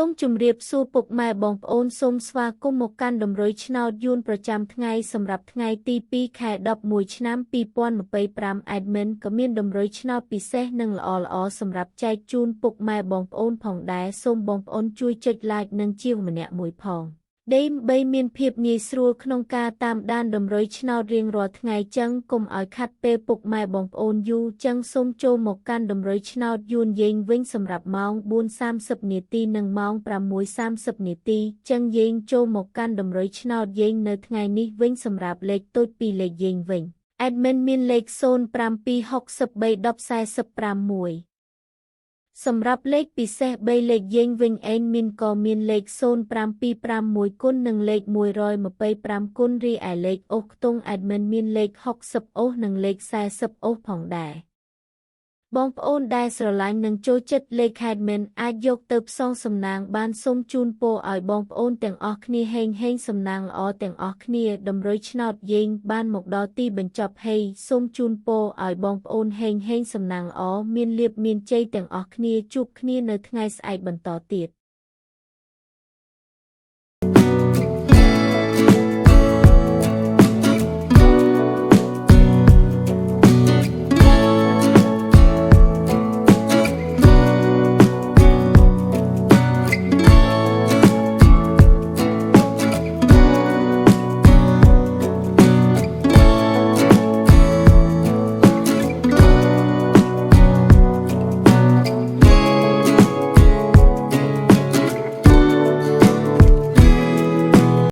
សូមជម្រាបសួរពុកម៉ែបងប្អូនសូមស្វាគមន៍មកកាន់តម្រុយឆ្នោតយួនប្រចាំថ្ងៃសម្រាប់ថ្ងៃទី2ខែ11ឆ្នាំ2025 Admin ក៏មានតម្រុយឆ្នោតពិសេសនិងល្អៗសម្រាប់ចែកជូនពុកម៉ែបងប្អូនផងដែរសូមបងប្អូនជួយចុច like និងជាម្នាក់មួយផងដើម្បីមានភាពងាយស្រួលក្នុងការតាមដានតម្រុយឆ្នោតរៀងរាល់ថ្ងៃចឹងកុំឲ្យខាត់ពេលពុកម៉ែបងប្អូនយូរចឹងសូមចូលមកកាន់តម្រុយឆ្នោតយួនយើងវិញសម្រាប់ម៉ោង 4:30 នាទីនិងម៉ោង 6:30 នាទីចឹងយើងចូលមកកាន់តម្រុយឆ្នោតយើងនៅថ្ងៃនេះវិញសម្រាប់លេខតូចពីលេខយើងវិញ Admin មានលេខ072631045សម្រាប់លេខពិសេស3លេខយើងវិញAdminក៏មានលេខ0751គុណនិងលេខ125គុណរីឯលេខអូសខ្ទង់ Admin មានលេខ60អូសនិងលេខ40អូសផងដែរបងប្អូនដែលស្រឡាញ់និងចូលចិត្តលេខ Admin អាចយកទៅផ្សងសំណាងបានសូមជូនពរឲ្យបងប្អូនទាំងអស់គ្នាហេងសំណាងល្អទាំងអស់គ្នាតម្រុយឆ្នោតយើងបានមកដល់ទីបញ្ចប់ហើយសូមជូនពរឲ្យបងប្អូនហេងសំណាងល្អមានលាភមានជ័យទាំងអស់គ្នាជួបគ្នានៅថ្ងៃស្អែកបន្តទៀត